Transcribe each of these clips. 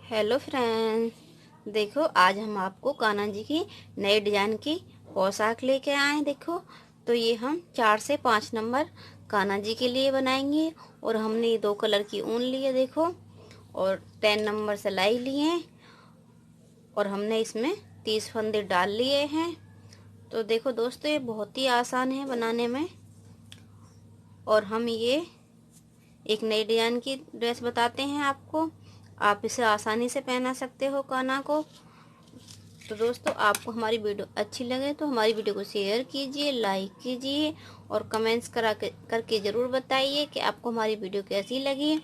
Hello friends, देखो आज हम आपको कान्हा जी की नए डिजाइन की पोशाक लेके आए हैं। देखो तो ये हम 4 से 5 नंबर कान्हा जी के लिए बनाएंगे और हमने ये 2 कलर की ऊन ली है। देखो और 10 नंबर सिलाई लिए हैं और हमने इसमें 30 फंदे डाल लिए हैं। तो देखो दोस्तों, ये बहुत ही आसान है बनाने में और हम ये एक नई डिजाइन की ड्रेस बताते हैं आपको। आप इसे आसानी से पहना सकते हो कान्हा को। तो दोस्तों, आपको हमारी वीडियो अच्छी लगे तो हमारी वीडियो को शेयर कीजिए, लाइक कीजिए और कमेंट्स करके ज़रूर बताइए कि आपको हमारी वीडियो कैसी लगी।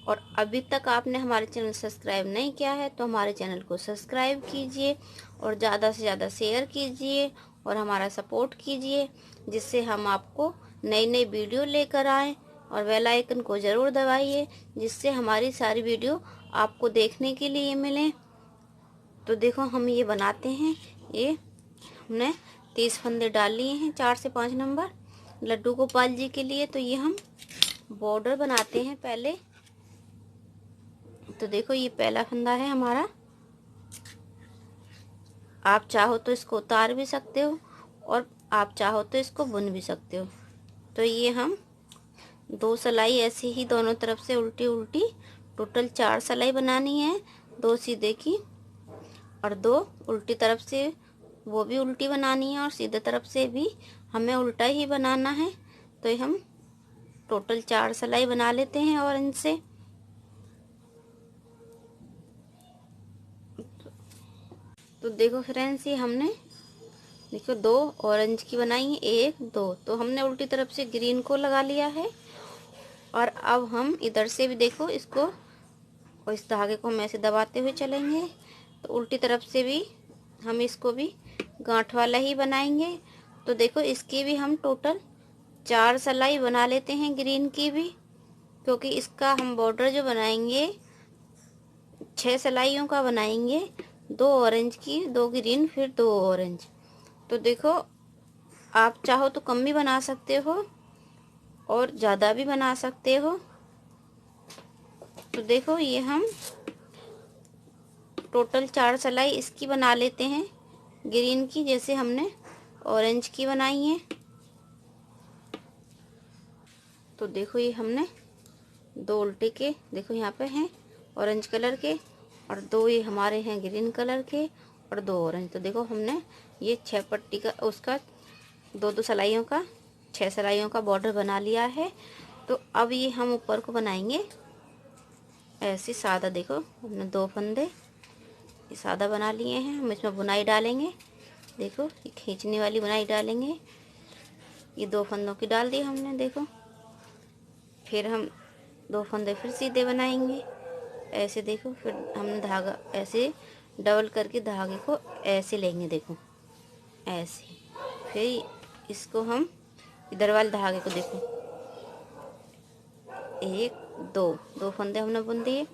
और अभी तक आपने हमारे चैनल सब्सक्राइब नहीं किया है तो हमारे चैनल को सब्सक्राइब कीजिए और ज़्यादा से ज़्यादा शेयर कीजिए और हमारा सपोर्ट कीजिए, जिससे हम आपको नई नई वीडियो लेकर आएँ। और बेल आइकन को ज़रूर दबाइए, जिससे हमारी सारी वीडियो आपको देखने के लिए मिले। तो देखो हम ये बनाते हैं। ये हमने 30 फंदे डाल लिए हैं, 4 से 5 नंबर लड्डू गोपाल जी के लिए। तो ये हम बॉर्डर बनाते हैं पहले। तो देखो ये पहला फंदा है हमारा। आप चाहो तो इसको उतार भी सकते हो और आप चाहो तो इसको बुन भी सकते हो। तो ये हम 2 सिलाई ऐसे ही दोनों तरफ से उल्टी उल्टी, टोटल 4 सिलाई बनानी है। 2 सीधे की और 2 उल्टी तरफ से वो भी उल्टी बनानी है और सीधे तरफ से भी हमें उल्टा ही बनाना है। तो ये हम टोटल 4 सिलाई बना लेते हैं ऑरेंज से। तो देखो फ्रेंड्स, ये हमने देखो 2 ऑरेंज की बनाई है, 1 2। तो हमने उल्टी तरफ से ग्रीन को लगा लिया है और अब हम इधर से भी देखो इसको और इस धागे को हम ऐसे दबाते हुए चलेंगे। तो उल्टी तरफ से भी हम इसको भी गांठ वाला ही बनाएंगे। तो देखो इसकी भी हम टोटल 4 सिलाई बना लेते हैं, ग्रीन की भी, क्योंकि इसका हम बॉर्डर जो बनाएंगे 6 सिलाइयों का बनाएंगे। 2 ऑरेंज की, 2 ग्रीन, फिर 2 ऑरेंज। तो देखो आप चाहो तो कम भी बना सकते हो और ज़्यादा भी बना सकते हो। तो देखो ये हम टोटल 4 सिलाई इसकी बना लेते हैं, ग्रीन की, जैसे हमने ऑरेंज की बनाई है। तो देखो ये हमने 2 उल्टे के देखो यहाँ पे हैं ऑरेंज कलर के और 2 ये हमारे हैं ग्रीन कलर के और 2 ऑरेंज। तो देखो हमने ये 6 पट्टी का उसका 2 सिलाइयों का 6 सिलाइयों का बॉर्डर बना लिया है। तो अब ये हम ऊपर को बनाएंगे ऐसे सादा। देखो हमने 2 फंदे ये सादा बना लिए हैं। हम इसमें बुनाई डालेंगे। देखो ये खींचने वाली बुनाई डालेंगे। ये 2 फंदों की डाल दी हमने। देखो फिर हम 2 फंदे फिर सीधे बनाएंगे ऐसे। देखो फिर हमने धागा ऐसे डबल करके धागे को ऐसे लेंगे। देखो ऐसे। फिर इसको हम इधर वाले धागे को देखो 1 2 फंदे हमने बुन दिए,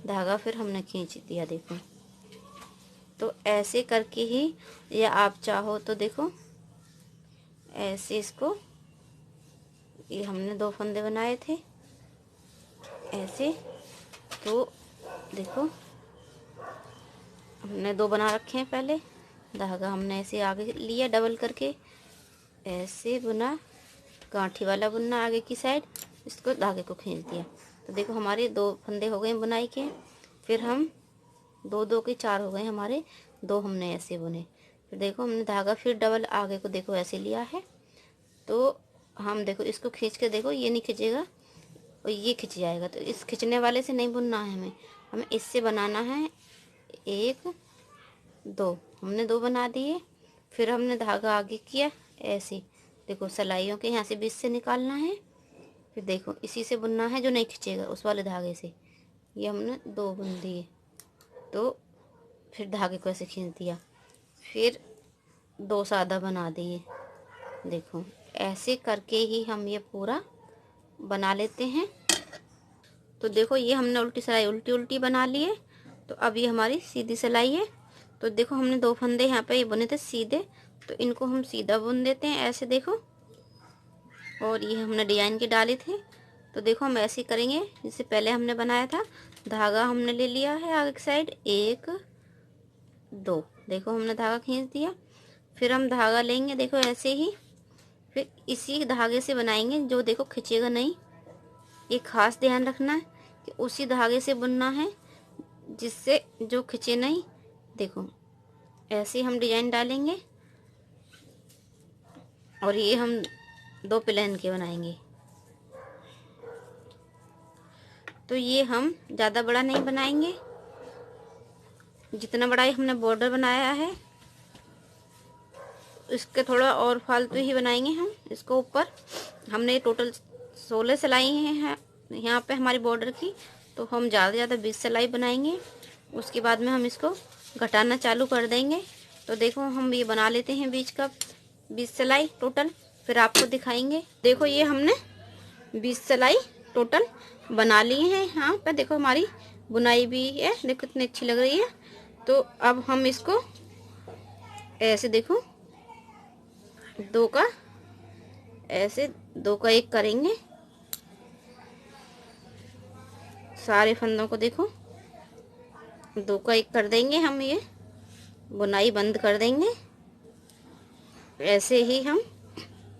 धागा फिर हमने खींच दिया। देखो तो ऐसे करके ही, या आप चाहो तो देखो ऐसे इसको, ये हमने 2 फंदे बनाए थे ऐसे। तो देखो हमने 2 बना रखे हैं पहले। धागा हमने ऐसे आगे लिया डबल करके, ऐसे बुना, गांठी वाला बुनना आगे की साइड, इसको धागे को खींच दिया। तो देखो हमारे 2 फंदे हो गए बुनाई के। फिर हम 2 2 के 4 हो गए हमारे। 2 हमने ऐसे बुने। फिर देखो हमने धागा फिर डबल आगे को देखो ऐसे लिया है। तो हम देखो इसको खींच के देखो, ये नहीं खींचेगा और ये खिंच जाएगा। तो इस खिंचने वाले से नहीं बुनना है हमें, हमें इससे बनाना है। 1 2 हमने 2 बना दिए। फिर हमने धागा आगे किया ऐसे। देखो सिलाइयों के यहाँ से बीच से निकालना है। फिर देखो इसी से बुनना है जो नहीं खिंचेगा, उस वाले धागे से। ये हमने 2 बुन दिए। तो फिर धागे को ऐसे खींच दिया। फिर 2 सादा बना दिए। देखो ऐसे करके ही हम ये पूरा बना लेते हैं। तो देखो ये हमने उल्टी सिलाई उल्टी उल्टी बना लिए। तो अब ये हमारी सीधी सिलाई है। तो देखो हमने 2 फंदे यहाँ पे ये बुने थे सीधे, तो इनको हम सीधा बुन देते हैं ऐसे। देखो और ये हमने डिजाइन की डाली थी। तो देखो हम ऐसे ही करेंगे जैसे पहले हमने बनाया था। धागा हमने ले लिया है आगे की साइड, 1 2, देखो हमने धागा खींच दिया। फिर हम धागा लेंगे देखो ऐसे ही, फिर इसी धागे से बनाएंगे, जो देखो खींचेगा नहीं। ये खास ध्यान रखना है कि उसी धागे से बुनना है जिससे जो खींचे नहीं। देखो ऐसे हम डिजाइन डालेंगे और ये हम 2 प्लेन के बनाएंगे। तो ये हम ज़्यादा बड़ा नहीं बनाएंगे, जितना बड़ा हमने बॉर्डर बनाया है इसके थोड़ा और फालतू ही बनाएंगे हम। इसको ऊपर हमने टोटल 16 सिलाई हैं यहाँ पे हमारी बॉर्डर की, तो हम ज़्यादा से ज़्यादा 20 सिलाई बनाएंगे। उसके बाद में हम इसको घटाना चालू कर देंगे। तो देखो हम ये बना लेते हैं बीच का 20 सिलाई टोटल, फिर आपको दिखाएंगे। देखो ये हमने 20 सिलाई टोटल बना ली है यहाँ पे। देखो हमारी बुनाई भी है, देखो कितनी अच्छी लग रही है। तो अब हम इसको ऐसे देखो 2 का ऐसे 2 का 1 करेंगे। सारे फंदों को देखो 2 का 1 कर देंगे हम, ये बुनाई बंद कर देंगे। ऐसे ही हम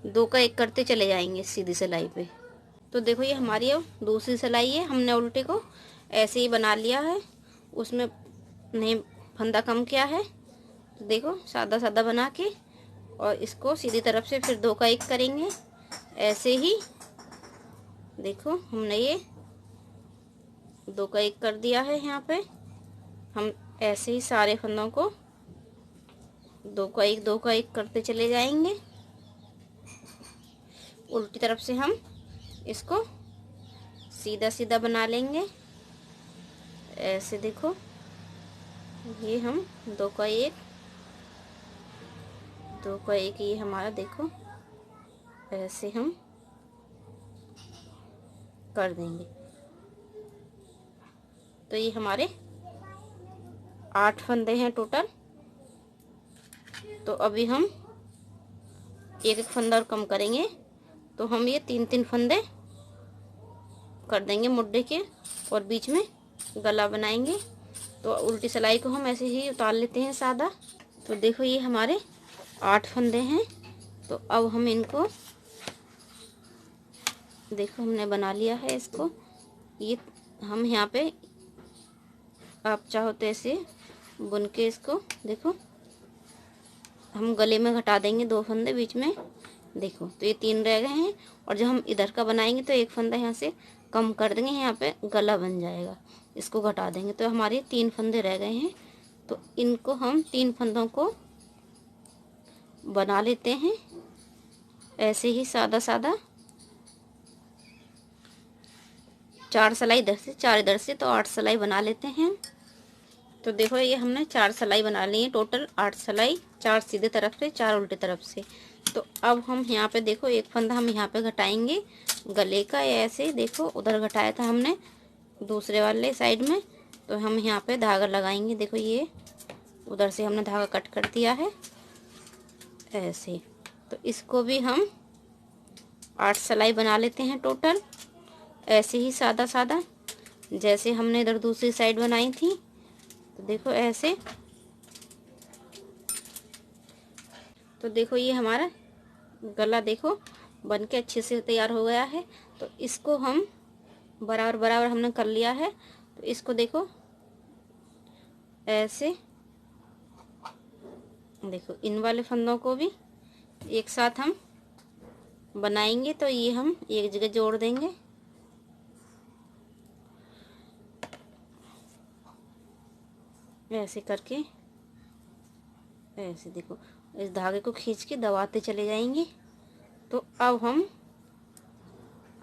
2 का 1 करते चले जाएंगे सीधी सिलाई पे। तो देखो ये हमारी अब दूसरी सिलाई है, हमने उल्टे को ऐसे ही बना लिया है, उसमें नहीं फंदा कम किया है। तो देखो सादा सादा बना के और इसको सीधी तरफ से फिर 2 का 1 करेंगे। ऐसे ही देखो हमने ये 2 का 1 कर दिया है। यहाँ पे हम ऐसे ही सारे फंदों को 2 का 1 2 का 1 करते चले जाएंगे। उल्टी तरफ से हम इसको सीधा सीधा बना लेंगे। ऐसे देखो ये हम 2 का 1 2 का 1 ये हमारा देखो ऐसे हम कर देंगे। तो ये हमारे 8 फंदे हैं टोटल। तो अभी हम एक एक फंदा और कम करेंगे, तो हम ये 3 फंदे कर देंगे मुड्ढे के और बीच में गला बनाएंगे। तो उल्टी सिलाई को हम ऐसे ही उतार लेते हैं सादा। तो देखो ये हमारे 8 फंदे हैं। तो अब हम इनको देखो हमने बना लिया है इसको। ये हम यहाँ पे आप चाहो तो ऐसे बुन के इसको देखो हम गले में घटा देंगे 2 फंदे बीच में। देखो तो ये 3 रह गए हैं, और जब हम इधर का बनाएंगे तो 1 फंदा यहाँ से कम कर देंगे, यहाँ पे गला बन जाएगा, इसको घटा देंगे। तो हमारे 3 फंदे रह गए हैं। तो इनको हम 3 फंदों को बना लेते हैं ऐसे ही सादा सादा। 4 सिलाई इधर से 4 इधर से, तो 8 सिलाई बना लेते हैं। तो देखो ये हमने 4 सिलाई बना ली है टोटल, 8 सिलाई, 4 सीधे तरफ से 4 उल्टे तरफ से। तो अब हम यहाँ पे देखो 1 फंदा हम यहाँ पे घटाएंगे गले का। ऐसे देखो उधर घटाया था हमने दूसरे वाले साइड में, तो हम यहाँ पे धागा लगाएंगे। देखो ये उधर से हमने धागा कट कर दिया है ऐसे। तो इसको भी हम 8 सिलाई बना लेते हैं टोटल, ऐसे ही सादा सादा जैसे हमने इधर दूसरी साइड बनाई थी। तो देखो ऐसे। तो देखो ये हमारा गला देखो बन के अच्छे से तैयार हो गया है। तो इसको हम बराबर बराबर हमने कर लिया है। तो इसको देखो ऐसे देखो इन वाले फंदों को भी एक साथ हम बनाएंगे। तो ये हम एक जगह जोड़ देंगे ऐसे करके। ऐसे देखो इस धागे को खींच के दबाते चले जाएंगे। तो अब हम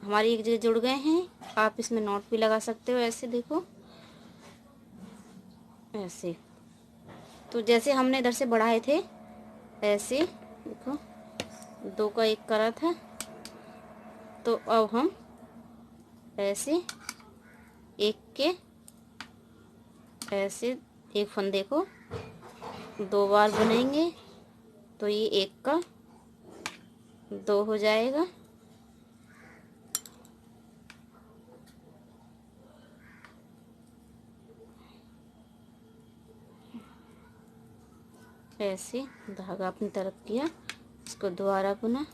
हमारी एक जगह जुड़ गए हैं। आप इसमें नॉट भी लगा सकते हो ऐसे देखो ऐसे। तो जैसे हमने इधर से बढ़ाए थे ऐसे देखो 2 का 1 करा था। तो अब हम ऐसे एक के ऐसे एक फंदे को 2 बार बुनेंगे। तो ये 1 का 2 हो जाएगा। ऐसे धागा अपनी तरफ किया, इसको दोबारा बुना,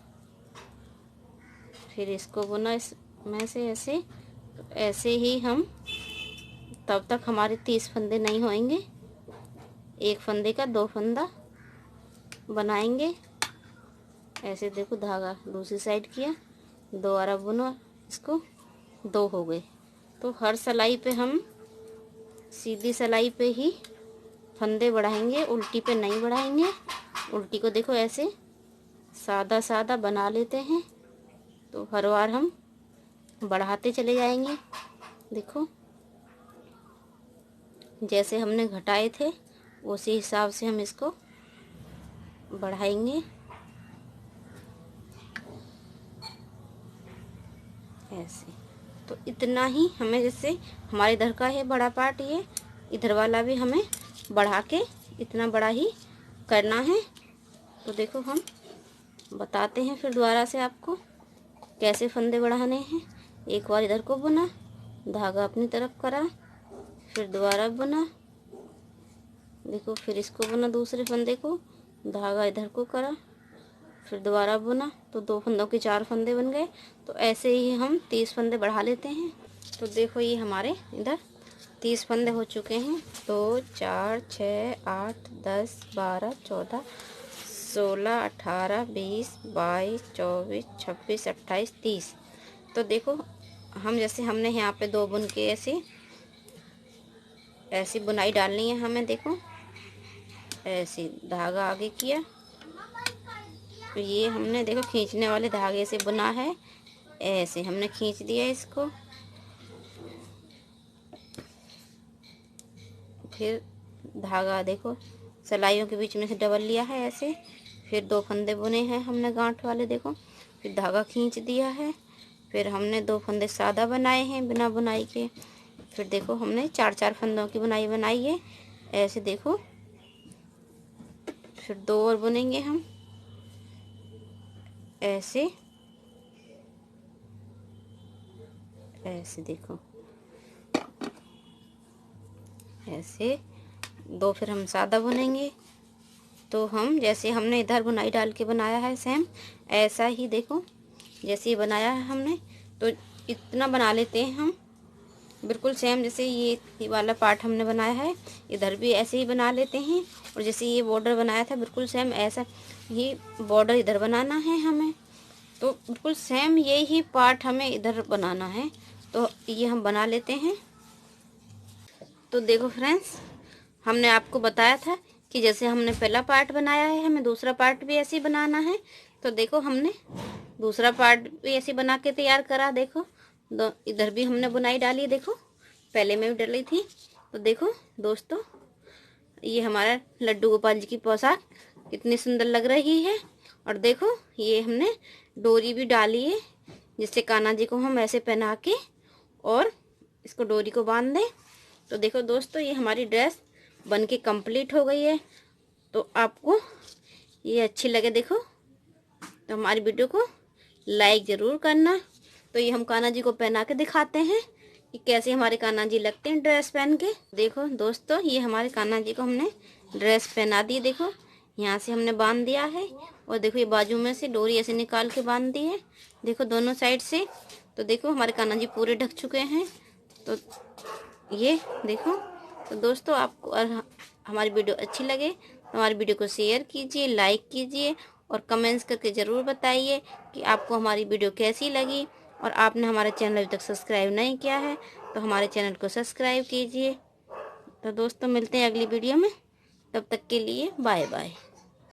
फिर इसको बुना इसमें से ऐसे। तो ऐसे ही हम तब तक हमारे 30 फंदे नहीं होंगे, एक फंदे का 2 फंदा बनाएंगे। ऐसे देखो धागा दूसरी साइड किया, दोबारा बुना इसको, 2 हो गए। तो हर सिलाई पे हम सीधी सिलाई पे ही फंदे बढ़ाएंगे, उल्टी पे नहीं बढ़ाएंगे। उल्टी को देखो ऐसे सादा सादा बना लेते हैं, तो हर बार हम बढ़ाते चले जाएंगे। देखो जैसे हमने घटाए थे उसी हिसाब से हम इसको बढ़ाएंगे ऐसे। तो इतना ही हमें, जैसे हमारे इधर का है बड़ा पार्ट, ये इधर वाला भी हमें बढ़ा के इतना बड़ा ही करना है। तो देखो हम बताते हैं फिर दोबारा से आपको कैसे फंदे बढ़ाने हैं। एक बार इधर को बुना, धागा अपनी तरफ करा, फिर दोबारा बुना, देखो फिर इसको बुना दूसरे फंदे को, धागा इधर को करा, फिर दोबारा बुना, तो 2 फंदों के 4 फंदे बन गए। तो ऐसे ही हम 30 फंदे बढ़ा लेते हैं। तो देखो ये हमारे इधर 30 फंदे हो चुके हैं। 2 4 6 8 10 12 14 16 18 20 22 24 26 28 30। तो देखो हम जैसे हमने यहाँ पे 2 बुन के ऐसी बुनाई डालनी है हमें। देखो ऐसे धागा आगे किया, तो ये हमने देखो खींचने वाले धागे से बुना है, ऐसे हमने खींच दिया इसको। फिर धागा देखो सिलाइयों के बीच में से डबल लिया है ऐसे, फिर 2 फंदे बुने हैं हमने गांठ वाले, देखो फिर धागा खींच दिया है, फिर हमने 2 फंदे सादा बनाए हैं बिना बुनाई के, फिर देखो हमने 4 फंदों की बुनाई बनाई है ऐसे। देखो फिर 2 और बुनेंगे हम ऐसे ऐसे, देखो ऐसे 2 फिर हम सादा बुनेंगे। तो हम जैसे हमने इधर बुनाई डाल के बनाया है सेम ऐसा ही देखो जैसे ये बनाया है हमने, तो इतना बना लेते हैं हम बिल्कुल सेम जैसे ये वाला पार्ट हमने बनाया है, इधर भी ऐसे ही बना लेते हैं। और जैसे ये बॉर्डर बनाया था बिल्कुल सेम ऐसा ही बॉर्डर इधर बनाना है हमें। तो बिल्कुल सेम ये ही पार्ट हमें इधर बनाना है, तो ये हम बना लेते हैं। तो देखो फ्रेंड्स, हमने आपको बताया था कि जैसे हमने पहला पार्ट बनाया है हमें दूसरा पार्ट भी ऐसे ही बनाना है। तो देखो हमने दूसरा पार्ट भी ऐसे बना के तैयार करा। देखो इधर भी हमने बुनाई डाली, देखो पहले में भी डाली थी। तो देखो दोस्तों, ये हमारा लड्डू गोपाल जी की पोशाक कितनी सुंदर लग रही है। और देखो ये हमने डोरी भी डाली है, जिससे कान्हा जी को हम ऐसे पहना के और इसको डोरी को बांध दें। तो देखो दोस्तों, ये हमारी ड्रेस बन के कंप्लीट हो गई है। तो आपको ये अच्छी लगे देखो तो हमारी वीडियो को लाइक ज़रूर करना। तो ये हम कान्हा जी को पहना के दिखाते हैं कि कैसे हमारे कान्हा जी लगते हैं ड्रेस पहन के। देखो दोस्तों, ये हमारे कान्हा जी को हमने ड्रेस पहना दी। देखो यहाँ से हमने बांध दिया है, और देखो ये बाजू में से डोरी ऐसे निकाल के बांध दी है, देखो दोनों साइड से। तो देखो हमारे कान्हा जी पूरे ढक चुके हैं। तो ये देखो। तो दोस्तों, आपको हमारी वीडियो अच्छी लगे तो हमारी वीडियो को शेयर कीजिए, लाइक कीजिए और कमेंट्स करके ज़रूर बताइए कि आपको हमारी वीडियो कैसी लगी। और आपने हमारे चैनल अभी तक सब्सक्राइब नहीं किया है तो हमारे चैनल को सब्सक्राइब कीजिए। तो दोस्तों, मिलते हैं अगली वीडियो में, तब तक के लिए बाय बाय।